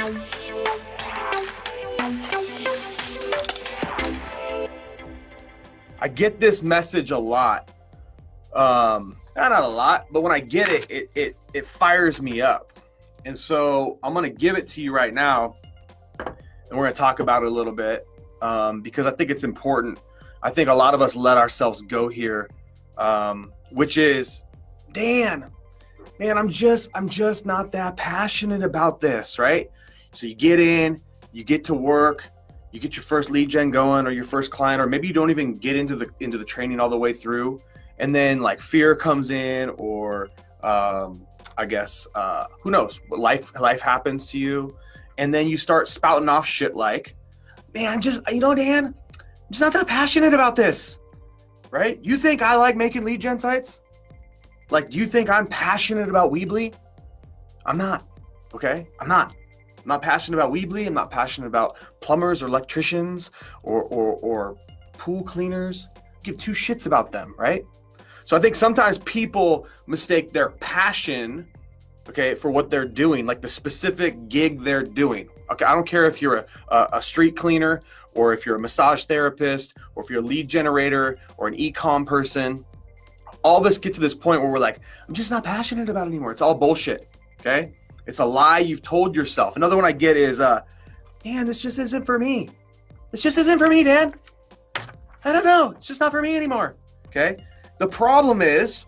I get this message a lot. Not a lot, but when I get it, it fires me up. And so I'm going to give it to you right now. And we're going to talk about it a little bit because I think it's important. I think a lot of us let ourselves go here, which is, Dan, man, I'm just not that passionate about this, right? So you get in, you get to work, you get your first lead gen going or your first client, or maybe you don't even get into the training all the way through. And then like fear comes in, or I guess, who knows, what life happens to you. And then you start spouting off shit like, man, Dan, I'm just not that passionate about this, right? You think I like making lead gen sites? Like, do you think I'm passionate about Weebly? I'm not, okay? I'm not passionate about Weebly. I'm not passionate about plumbers or electricians or pool cleaners. Give two shits about them, right? So I think sometimes people mistake their passion, okay, for what they're doing, like the specific gig they're doing. Okay, I don't care if you're a street cleaner or if you're a massage therapist or if you're a lead generator or an e-com person. All of us get to this point where we're like, I'm just not passionate about it anymore. It's all bullshit, okay? It's a lie you've told yourself. Another one I get is, Dan, this just isn't for me. This just isn't for me, Dan. I don't know. It's just not for me anymore, okay? The problem is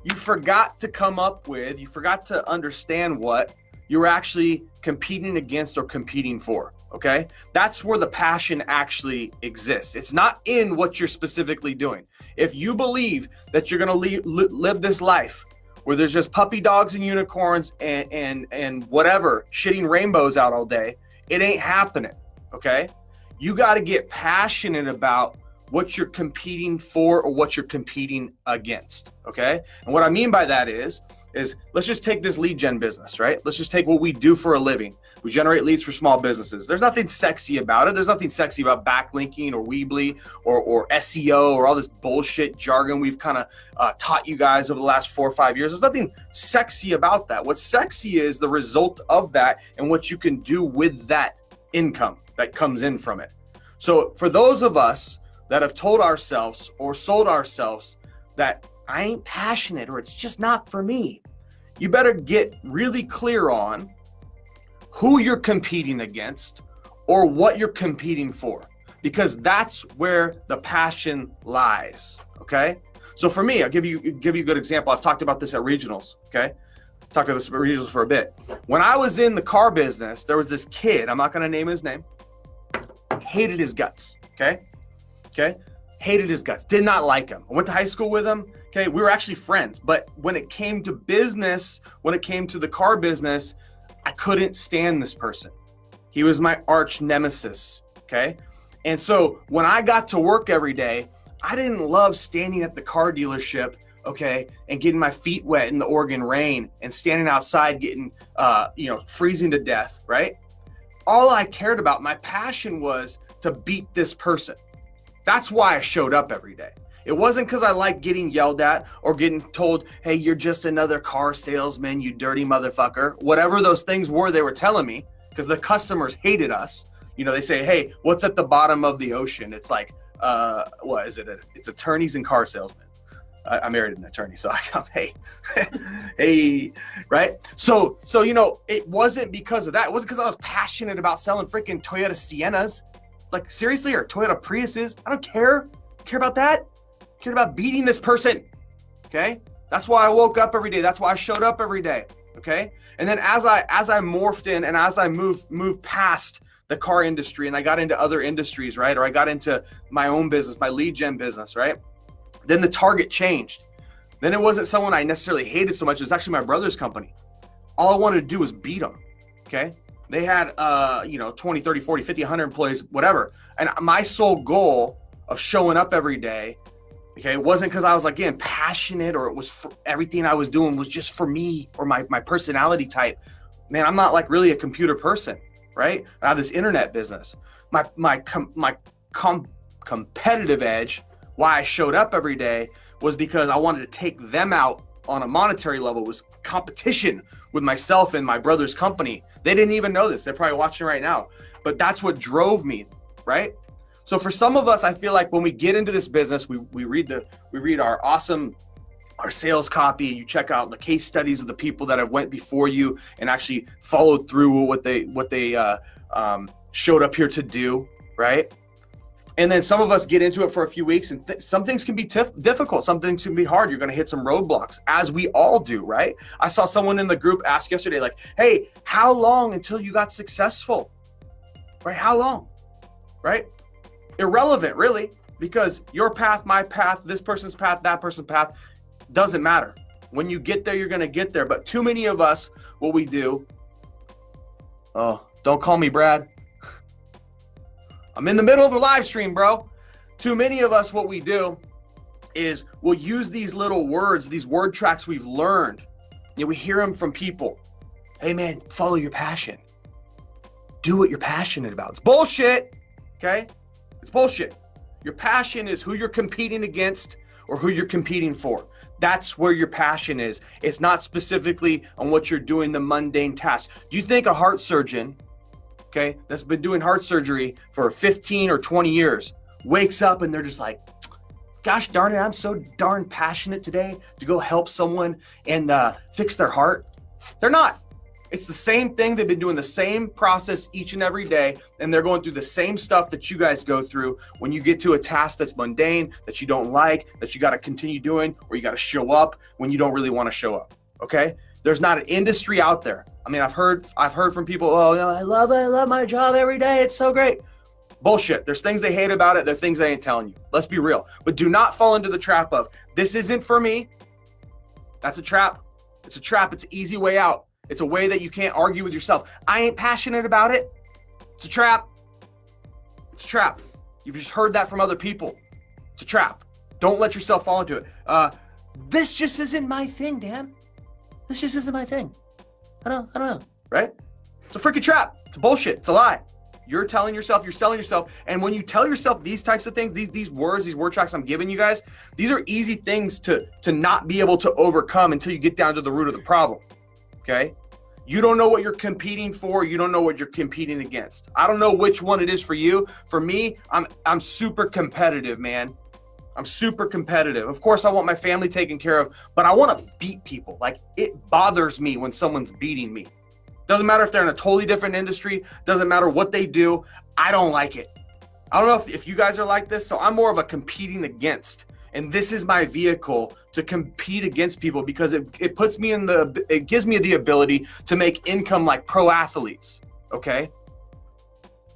you forgot to understand what you're actually competing against or competing for, okay? That's where the passion actually exists. It's not in what you're specifically doing. If you believe that you're gonna live this life where there's just puppy dogs and unicorns and whatever, shitting rainbows out all day, it ain't happening, okay? You gotta get passionate about what you're competing for or what you're competing against, okay? And what I mean by that is let's just take this lead gen business, right? Let's just take what we do for a living. We generate leads for small businesses. There's nothing sexy about it. There's nothing sexy about backlinking or Weebly or SEO or all this bullshit jargon we've kind of taught you guys over the last 4 or 5 years. There's nothing sexy about that. What's sexy is the result of that and what you can do with that income that comes in from it. So for those of us that have told ourselves or sold ourselves that I ain't passionate or it's just not for me, you better get really clear on who you're competing against or what you're competing for, because that's where the passion lies, okay? So for me, I'll give you a good example. I've talked about this at regionals, okay? Talked about this at regionals for a bit. When I was in the car business, there was this kid, I'm not gonna name his name, hated his guts, okay? Hated his guts, did not like him. I went to high school with him, okay? We were actually friends, but when it came to business, when it came to the car business, I couldn't stand this person. He was my arch nemesis, okay? And so when I got to work every day, I didn't love standing at the car dealership, okay, and getting my feet wet in the Oregon rain and standing outside getting, freezing to death, right? All I cared about, my passion was to beat this person. That's why I showed up every day. It wasn't because I liked getting yelled at or getting told, hey, you're just another car salesman, you dirty motherfucker. Whatever those things were they were telling me, because the customers hated us. You know, they say, hey, what's at the bottom of the ocean? It's like, what is it? It's attorneys and car salesmen. I married an attorney, so I come, hey, hey, right? So, it wasn't because of that. It wasn't because I was passionate about selling freaking Toyota Siennas. Like, seriously, or Toyota Priuses? I don't care. Care about that? Care about beating this person, okay? That's why I woke up every day. That's why I showed up every day, okay? And then as I morphed in and as I moved past the car industry and I got into other industries, right? Or I got into my own business, my lead gen business, right? Then the target changed. Then it wasn't someone I necessarily hated so much. It was actually my brother's company. All I wanted to do was beat them, okay? They had, 20, 30, 40, 50, 100 employees, whatever. And my sole goal of showing up every day, okay, it wasn't because I was, again, passionate or it was for everything I was doing was just for me or my personality type. Man, I'm not like really a computer person, right? I have this internet business. My competitive edge, why I showed up every day, was because I wanted to take them out on a monetary level was competition with myself and my brother's company. They didn't even know this. They're probably watching right now. But that's what drove me, right? So for some of us, I feel like when we get into this business, we read our sales copy, you check out the case studies of the people that have went before you and actually followed through what they showed up here to do, right? And then some of us get into it for a few weeks, and some things can be difficult. Some things can be hard. You're going to hit some roadblocks, as we all do, right? I saw someone in the group ask yesterday, like, hey, how long until you got successful? Right? How long? Right? Irrelevant, really, because your path, my path, this person's path, that person's path, doesn't matter. When you get there, you're going to get there. But too many of us, what we do, oh, don't call me Brad. I'm in the middle of a live stream, bro. Too many of us, what we do is we'll use these little words, these word tracks we've learned. You know, we hear them from people. Hey, man, follow your passion. Do what you're passionate about. It's bullshit, okay? It's bullshit. Your passion is who you're competing against or who you're competing for. That's where your passion is. It's not specifically on what you're doing, the mundane tasks. You think a heart surgeon, okay, that's been doing heart surgery for 15 or 20 years, wakes up and they're just like, gosh darn it, I'm so darn passionate today to go help someone and fix their heart. They're not. It's the same thing. They've been doing the same process each and every day, and they're going through the same stuff that you guys go through when you get to a task that's mundane, that you don't like, that you got to continue doing, or you got to show up when you don't really want to show up. Okay? There's not an industry out there. I mean, I've heard from people, oh, no, I love my job every day. It's so great. Bullshit. There's things they hate about it. There are things they ain't telling you. Let's be real. But do not fall into the trap of, this isn't for me. That's a trap. It's a trap. It's an easy way out. It's a way that you can't argue with yourself. I ain't passionate about it. It's a trap. It's a trap. You've just heard that from other people. It's a trap. Don't let yourself fall into it. This just isn't my thing, Dan. This just isn't my thing. I don't know, right? It's a freaking trap. It's a bullshit. It's a lie. You're telling yourself, you're selling yourself. And when you tell yourself these types of things, these words, these word tracks I'm giving you guys, these are easy things to not be able to overcome until you get down to the root of the problem. Okay? You don't know what you're competing for. You don't know what you're competing against. I don't know which one it is for you. For me, I'm super competitive, man. I'm super competitive. Of course, I want my family taken care of, but I want to beat people. Like, it bothers me when someone's beating me. Doesn't matter if they're in a totally different industry. Doesn't matter what they do. I don't like it. I don't know if you guys are like this. So I'm more of a competing against. And this is my vehicle to compete against people because it puts me it gives me the ability to make income like pro athletes, okay?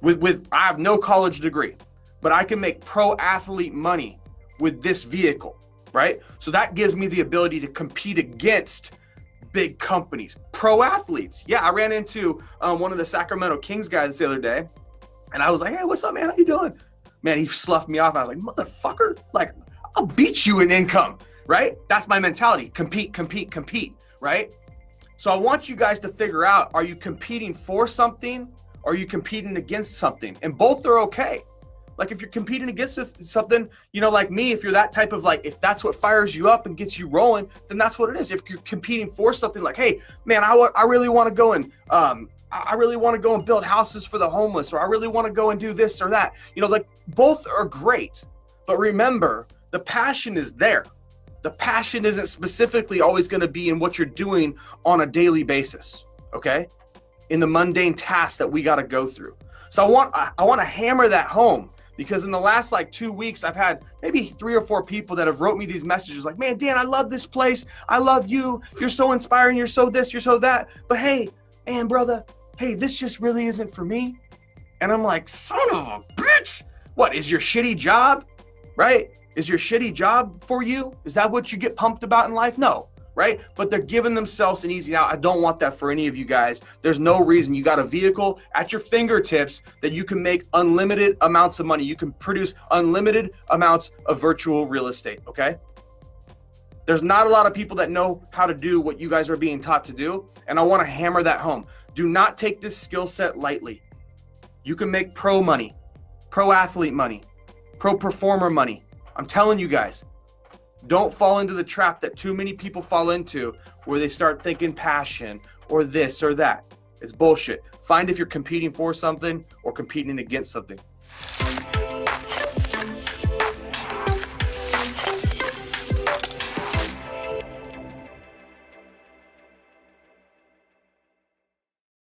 I have no college degree, but I can make pro athlete money with this vehicle, right? So that gives me the ability to compete against big companies, pro athletes. Yeah, I ran into one of the Sacramento Kings guys the other day, and I was like, hey, what's up, man? How you doing? Man, he sloughed me off. I was like, motherfucker, like, I'll beat you in income, right? That's my mentality. Compete, right? So I want you guys to figure out, are you competing for something or are you competing against something? And both are okay. Like, if you're competing against something, you know, like me, if you're that type of, like, if that's what fires you up and gets you rolling, then that's what it is. If you're competing for something like, hey, man, I really want to go and I really want to go and build houses for the homeless, or I really want to go and do this or that. You know, like, both are great. But remember, the passion is there. The passion isn't specifically always going to be in what you're doing on a daily basis, okay? In the mundane tasks that we got to go through. So I want to hammer that home, because in the last like 2 weeks, I've had maybe 3 or 4 people that have wrote me these messages like, man, Dan, I love this place. I love you. You're so inspiring. You're so this, you're so that. But hey, man, brother, hey, this just really isn't for me. And I'm like, son of a bitch. What is your shitty job, right? Is your shitty job for you? Is that what you get pumped about in life? No, right? But they're giving themselves an easy out. I don't want that for any of you guys. There's no reason. You got a vehicle at your fingertips that you can make unlimited amounts of money. You can produce unlimited amounts of virtual real estate, okay? There's not a lot of people that know how to do what you guys are being taught to do, and I want to hammer that home. Do not take this skill set lightly. You can make pro money, pro athlete money, pro performer money. I'm telling you guys, Don't fall into the trap that too many people fall into, where they start thinking passion or this or that. It's bullshit. Find if you're competing for something or competing against something.